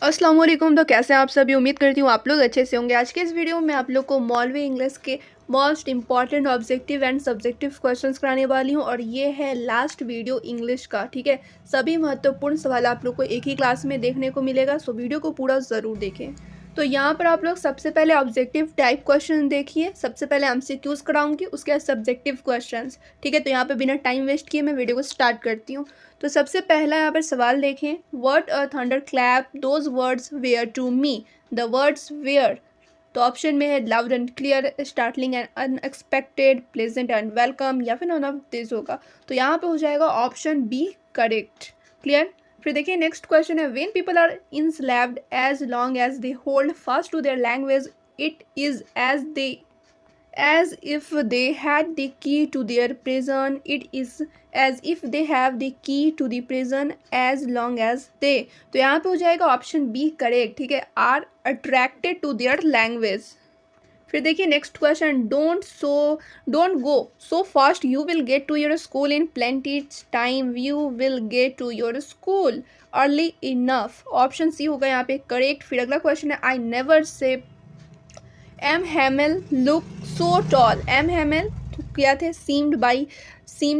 अस्सलाम वालेकुम। तो कैसे हैं आप सभी। उम्मीद करती हूँ आप लोग अच्छे से होंगे। आज के इस वीडियो में आप लोग को मौलवी इंग्लिश के most important objective and subjective questions कराने वाली हूँ और ये है लास्ट वीडियो इंग्लिश का। ठीक है, सभी महत्वपूर्ण सवाल आप लोग को एक ही क्लास में देखने को मिलेगा, सो वीडियो को पूरा ज़रूर देखें। तो यहाँ पर आप लोग सबसे पहले ऑब्जेक्टिव टाइप क्वेश्चन देखिए। सबसे पहले एमसीक्यूज कराऊंगी, उसके बाद सब्जेक्टिव क्वेश्चंस। ठीक है, तो यहाँ पे बिना टाइम वेस्ट किए मैं वीडियो को स्टार्ट करती हूँ। तो सबसे पहला यहाँ पर सवाल देखें, what a thunder clap those words were to me. The words were, तो ऑप्शन में है loud and clear, startling and unexpected, pleasant and welcome, या फिर नॉन ऑफ दिस होगा। तो यहाँ पे हो जाएगा ऑप्शन बी करेक्ट। क्लियर। फिर देखिए नेक्स्ट क्वेश्चन है, when people are enslaved as long as they hold fast to their language it is as if they had the key to their prison, it is as if they have the key to the prison as long as they, तो यहाँ पे हो जाएगा option B correct. ठीक है, are attracted to their language. फिर देखिए next question, don't go so fast you will get to your school in plenty time, you will get to your school early enough, option C होगा यहाँ पे correct. फिर अगला question है, I never saw M Hamel look so tall, M Hamel क्या थे, seemed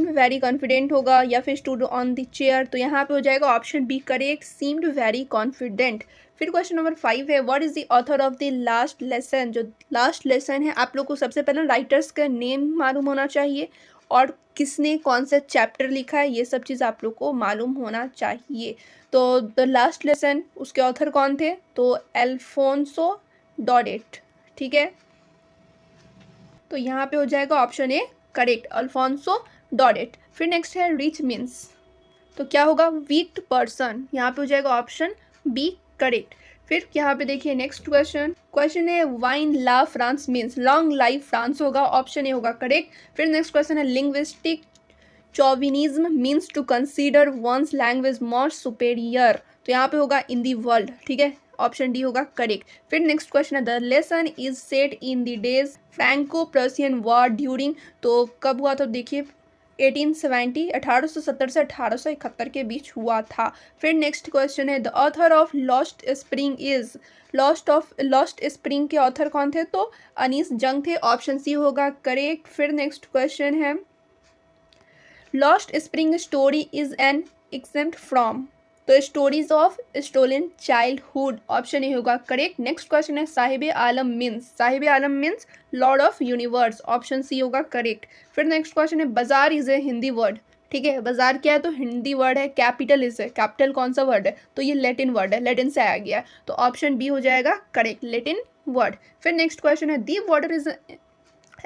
very confident होगा, या फिर स्टूड ऑन द चेयर, तो यहाँ पे हो जाएगा option B correct, seemed very confident. फिर क्वेश्चन नंबर 5 है, what is the author of the last lesson. जो लास्ट लेसन है आप लोग को सबसे पहले राइटर्स का नेम मालूम होना चाहिए और किसने कौन सा चैप्टर लिखा है, ये सब चीज़ आप लोग को मालूम होना चाहिए। तो द लास्ट लेसन उसके ऑथर कौन थे, तो अल्फोंसो डॉडेट। ठीक है, तो यहाँ पे हो जाएगा ऑप्शन ए करेक्ट, अल्फोंसो डॉडेट। फिर नेक्स्ट है रिच मीन्स, तो क्या होगा, वीक पर्सन, यहाँ पे हो जाएगा ऑप्शन बी करेक्ट। फिर यहाँ पे देखिए नेक्स्ट क्वेश्चन है, वाइन ला France means long life France होगा, ऑप्शन ए होगा करेक्ट। फिर नेक्स्ट क्वेश्चन है, linguistic chauvinism means to consider one's language more superior, तो यहाँ पे होगा इन दी वर्ल्ड। ठीक है, ऑप्शन डी होगा करेक्ट। फिर नेक्स्ट क्वेश्चन है, the lesson is set in the days Franco Prussian war during, तो कब हुआ, तो देखिए 1870 1870 से 1871 के बीच हुआ था। फिर नेक्स्ट क्वेश्चन है, the author of lost spring is, lost spring के ऑथर कौन थे, तो अनीस जंग थे, ऑप्शन सी होगा करेक्ट। फिर नेक्स्ट क्वेश्चन है, Lost Spring story is an excerpt from, तो stories of stolen childhood, option A होगा करेक्ट। नेक्स्ट क्वेश्चन है, Sahib Alam means lord of universe, option C होगा करेक्ट। फिर नेक्स्ट क्वेश्चन है, बाजार इज ए हिंदी वर्ड, ठीक है, बाजार क्या है, तो हिंदी वर्ड है। कैपिटल इज है, कैपिटल कौन सा वर्ड है, तो ये लैटिन वर्ड है, लैटिन से आ गया, तो ऑप्शन बी हो जाएगा करेक्ट, लैटिन वर्ड। फिर नेक्स्ट क्वेश्चन है, the water is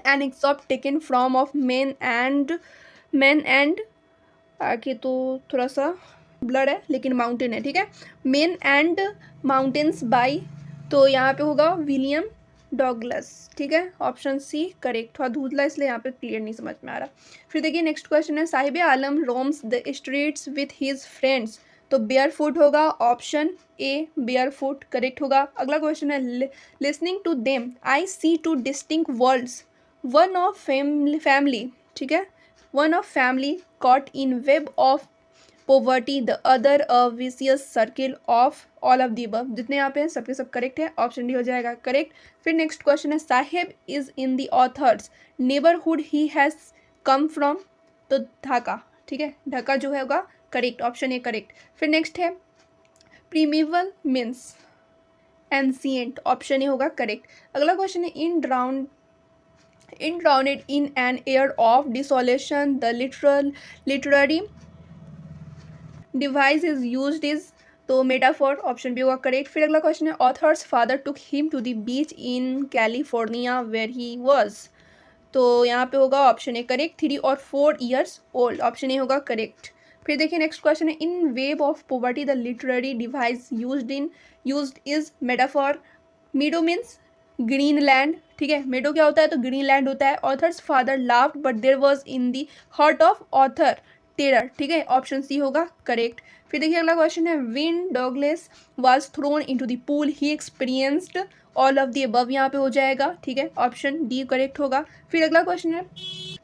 an excerpt taken from of man and आगे तो थोड़ा सा ब्लड है लेकिन माउंटेन है। ठीक है, मेन एंड माउंटेन्स बाई, तो यहाँ पे होगा विलियम डॉगलस। ठीक है, ऑप्शन सी करेक्ट। थोड़ा धुंधला इसलिए यहाँ पे क्लियर नहीं समझ में आ रहा। फिर देखिए नेक्स्ट क्वेश्चन है, Sahib Alam roams the streets with his friends, तो बेयर फुट होगा, option A barefoot correct होगा। अगला क्वेश्चन है, listening to them I see two distinct worlds, one of family, ठीक है, one of family caught in web of poverty, the other a vicious circle of all of the above, जितने यहाँ पे हैं सबके सब करेक्ट है, ऑप्शन डी हो जाएगा करेक्ट। फिर नेक्स्ट क्वेश्चन है, Sahib is in the author's neighbourhood he has come from, तो ढाका, ठीक है, ढाका जो है होगा करेक्ट, ऑप्शन ए करेक्ट। फिर नेक्स्ट है, प्रीमिवल मीन्स एंशिएंट, ऑप्शन ए होगा करेक्ट। अगला क्वेश्चन है, drowned in an air of desolation, the literary device is used is, तो मेटाफोर, ऑप्शन बी होगा करेक्ट। फिर अगला क्वेश्चन है, author's father took him to the beach in California where he was, तो यहाँ पे होगा ऑप्शन ए करेक्ट, 3 और 4 ईयर्स ओल्ड, ऑप्शन ए होगा करेक्ट। फिर देखिए नेक्स्ट क्वेश्चन है, in wave of poverty the literary device used is metaphor, meadow means green land, ठीक है, मेडो क्या होता है, तो ग्रीनलैंड होता है। Author's father laughed but there was in the heart of author terror, ठीक है, ऑप्शन सी होगा करेक्ट। फिर देखिए अगला क्वेश्चन है, when Douglas was thrown into the pool he experienced all of the above, यहाँ पे हो जाएगा, ठीक है, ऑप्शन डी करेक्ट होगा। फिर अगला क्वेश्चन है,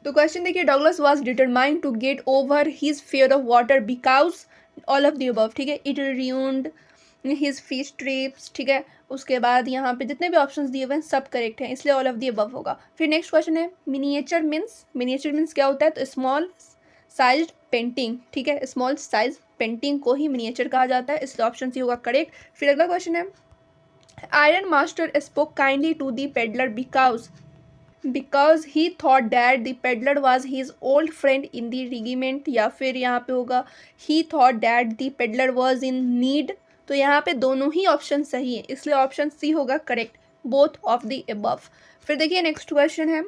तो क्वेश्चन देखिए, Douglas was determined to get over his fear of water because all of the above, ठीक है, इट हिज फिश ट्रिप्स, ठीक है। उसके बाद यहाँ पे जितने भी ऑप्शंस दिए हुए हैं सब करेक्ट हैं, इसलिए ऑल ऑफ दी अबव होगा। फिर नेक्स्ट क्वेश्चन है मिनिएचर मीन्स क्या होता है, तो स्मॉल साइज पेंटिंग, ठीक है। स्मॉल साइज पेंटिंग को ही मिनिएचर कहा जाता है, इसलिए ऑप्शन सी होगा करेक्ट। फिर अगला क्वेश्चन है iron master spoke kindly to the peddler because he thought that the peddler was his old friend in the regiment, या फिर यहाँ पे होगा he thought that the peddler was in need. तो यहाँ पे दोनों ही ऑप्शन सही है, इसलिए ऑप्शन सी होगा correct, both of the above. फिर देखिए नेक्स्ट क्वेश्चन है,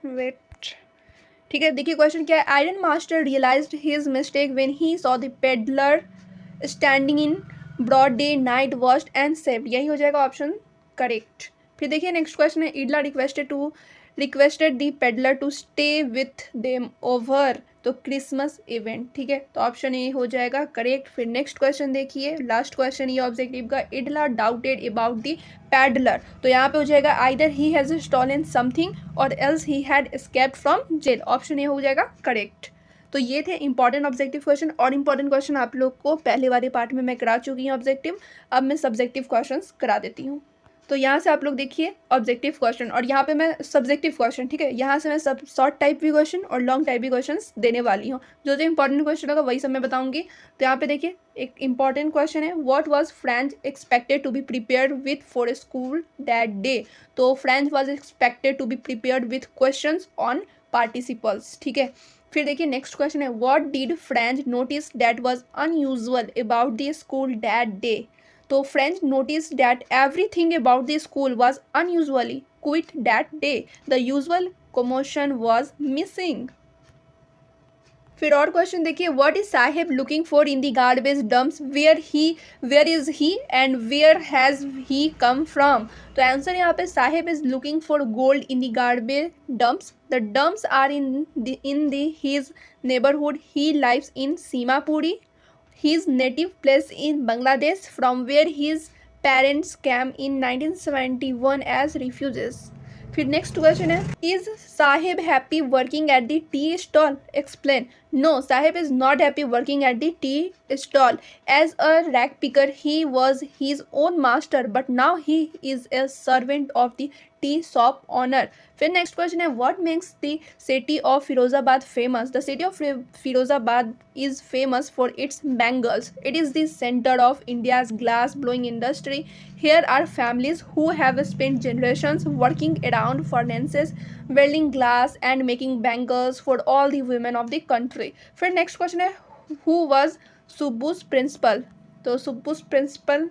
वेट, ठीक है। देखिए क्वेश्चन क्या है, iron master realized his mistake when he saw the peddler standing in broad day night watched and saved, यही हो जाएगा ऑप्शन करेक्ट। फिर देखिए नेक्स्ट क्वेश्चन है Edla requested the peddler to stay with them over to Christmas event, ठीक है। तो option A हो जाएगा करेक्ट। फिर नेक्स्ट क्वेश्चन देखिए, लास्ट क्वेश्चन ये ऑब्जेक्टिव का, Edla doubted about the peddler, तो यहाँ पे हो जाएगा either he has stolen something or else he had escaped from jail, option A हो जाएगा करेक्ट। तो ये थे इंपॉर्टेंट ऑब्जेक्टिव क्वेश्चन, और इंपॉर्टेंट क्वेश्चन आप लोग को पहले वाले पार्ट में मैं करा चुकी हूँ ऑब्जेक्टिव, अब मैं सब्जेक्टिव क्वेश्चंस करा देती हूँ। तो यहाँ से आप लोग देखिए ऑब्जेक्टिव क्वेश्चन, और यहाँ पे मैं सब्जेक्टिव क्वेश्चन, ठीक है। यहाँ से मैं सब शॉर्ट टाइप भी क्वेश्चन और लॉन्ग टाइप भी क्वेश्चन देने वाली हूँ, जो जो इंपॉर्टेंट क्वेश्चन होगा वही सब मैं बताऊँगी। तो यहाँ पे देखिए एक इंपॉर्टेंट क्वेश्चन है, what was French expected to be prepared with for school that day, तो French was expected to be prepared with question on participles, ठीक है। फिर देखिए नेक्स्ट क्वेश्चन है, what did French notice that was unusual about the school that day, तो French noticed that everything about the school was unusually quiet that day. The usual commotion was missing. फिर और question देखिए, what is Saheb looking for in the garbage dumps, where is he and where has he come from, तो answer यहाँ पे Saheb is looking for gold in the garbage dumps, the dumps are in the his neighbourhood, he lives in Seemapuri, his native place in Bangladesh from where his parents came in 1971 as refugees. फिर next question है, is Saheb happy working at the tea stall, explain, no Saheb is not happy working at the tea stall, as a rag picker he was his own master but now he is a servant of the tea shop owner. फिर next question है, what makes the city of Firozabad famous, the city of Firozabad is famous for its bangles. It is the center of India's glass blowing industry. Here are families who have spent generations working around furnaces, welding glass and making bangles for all the women of the country. फिर next question है, who was Subbu's principal? तो Subbu's principal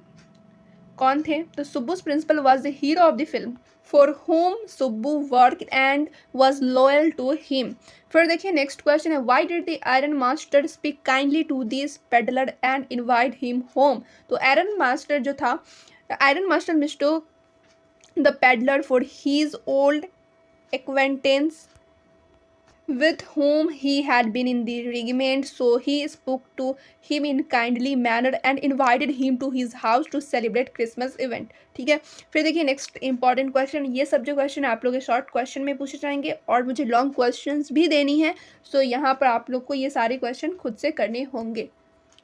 कौन थे, तो Subbu's principal was the hero of the film for whom Subbu worked and was loyal to him. फिर देखिए next question है, why did the iron master speak kindly to this peddler and invite him home, तो iron master जो था, iron master mistook the peddler for his old acquaintance with whom he had been in the regiment, so he spoke to him in kindly manner and invited him to his house to celebrate Christmas event, ठीक है। फिर देखिए next important question, ये सब जो question आप लोग short question में पूछे जाएंगे और मुझे लॉन्ग क्वेश्चंस भी देनी है, सो यहाँ पर आप लोग को ये सारे क्वेश्चन खुद से करने होंगे,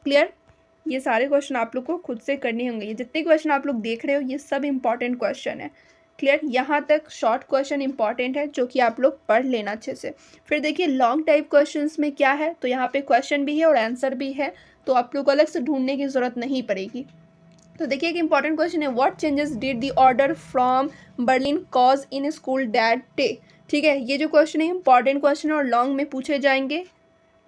क्लियर। ये सारे क्वेश्चन आप लोग को खुद से करने होंगे, ये जितने क्वेश्चन आप लोग देख रहे हो ये सब इंपॉर्टेंट क्वेश्चन है, क्लियर। यहाँ तक शॉर्ट क्वेश्चन इंपॉर्टेंट है जो कि आप लोग पढ़ लेना अच्छे से। फिर देखिए लॉन्ग टाइप क्वेश्चंस में क्या है, तो यहाँ पे क्वेश्चन भी है और आंसर भी है, तो आप लोग को अलग से ढूंढने की ज़रूरत नहीं पड़ेगी। तो देखिए एक इंपॉर्टेंट क्वेश्चन है, what changes did the order from Berlin cause in school that day, ठीक है। ये जो क्वेश्चन है इंपॉर्टेंट क्वेश्चन और लॉन्ग में पूछे जाएंगे,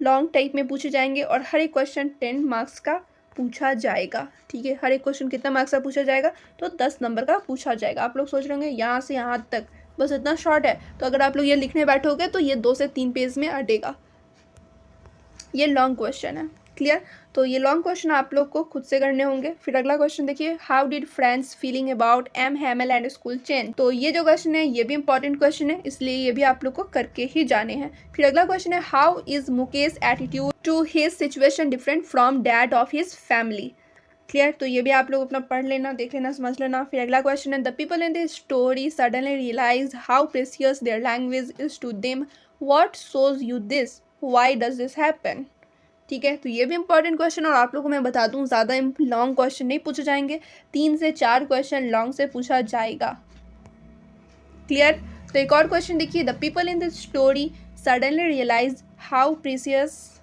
लॉन्ग टाइप में पूछे जाएंगे, और हर एक क्वेश्चन 10 मार्क्स का पूछा जाएगा, ठीक है। हर एक क्वेश्चन कितना मार्क्स का पूछा जाएगा, तो 10 नंबर का पूछा जाएगा। आप लोग सोच रहे होंगे यहाँ से यहाँ तक बस इतना शॉर्ट है, तो अगर आप लोग ये लिखने बैठोगे तो ये 2 से 3 पेज में अटेगा, ये लॉन्ग क्वेश्चन है, क्लियर। तो ये लॉन्ग क्वेश्चन आप लोग को खुद से करने होंगे। फिर अगला क्वेश्चन देखिए, how did friends feeling about M Hamel and school change, तो ये जो क्वेश्चन है ये भी इंपॉर्टेंट क्वेश्चन है, इसलिए ये भी आप लोग को करके ही जाने हैं। फिर अगला क्वेश्चन है, how is Mukesh attitude to his situation different from that of his family, clear. तो ये भी आप लोग अपना पढ़ लेना, देख लेना, समझ लेना। फिर अगला क्वेश्चन है, the people in the story suddenly realize how precious their language is to them, what shows you this, why does this happen, ठीक है, तो ये भी इंपॉर्टेंट क्वेश्चन। और आप लोगों को मैं बता दूं, ज़्यादा लॉन्ग क्वेश्चन नहीं पूछे जाएंगे, 3 से 4 क्वेश्चन लॉन्ग से पूछा जाएगा। क्लियर। तो एक और क्वेश्चन देखिए, the people in this story suddenly realize how precious,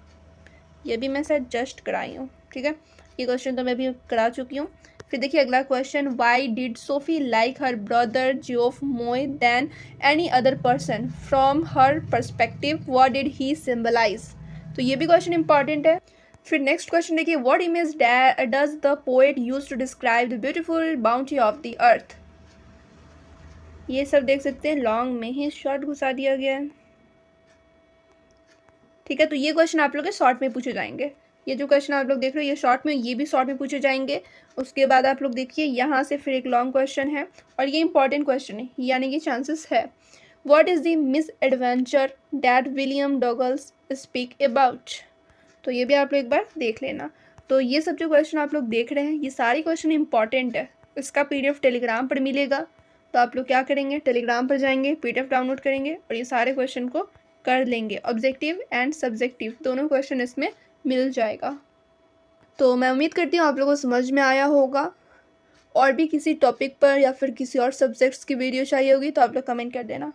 ये भी मैं शायद जस्ट कराई हूँ, ठीक है, ये क्वेश्चन तो मैं भी करा चुकी हूँ। फिर देखिए अगला question, why did Sophie like her brother Geoff more than any other person, from her perspective what did he symbolize, तो ये भी क्वेश्चन इंपॉर्टेंट है। फिर नेक्स्ट क्वेश्चन देखिए, what image does the poet use to describe the beautiful bounty of the earth, ये सब देख सकते हैं, लॉन्ग में ही शॉर्ट घुसा दिया गया है, ठीक है। तो ये क्वेश्चन आप लोग के शॉर्ट में पूछे जाएंगे, ये जो क्वेश्चन आप लोग देख रहे हो ये शॉर्ट में, ये भी शॉर्ट में पूछे जाएंगे। उसके बाद आप लोग देखिए यहाँ से फिर एक लॉन्ग क्वेश्चन है और ये इंपॉर्टेंट क्वेश्चन है, यानी कि चांसेस है, what is the miss adventure that William Douglas speak about, तो ये भी आप लोग एक बार देख लेना। तो ये सब जो क्वेश्चन आप लोग देख रहे हैं ये सारे क्वेश्चन इंपॉर्टेंट है, इसका PDF टेलीग्राम पर मिलेगा, तो आप लोग क्या करेंगे, टेलीग्राम पर जाएंगे, PDF डाउनलोड करेंगे और ये सारे क्वेश्चन को कर लेंगे। ऑब्जेक्टिव एंड सब्जेक्टिव दोनों क्वेश्चन इसमें मिल जाएगा। तो मैं उम्मीद करती हूँ आप लोगों को समझ में आया होगा। और भी किसी टॉपिक पर या फिर किसी और सब्जेक्ट्स की वीडियो चाहिए होगी तो आप लोग कमेंट कर देना।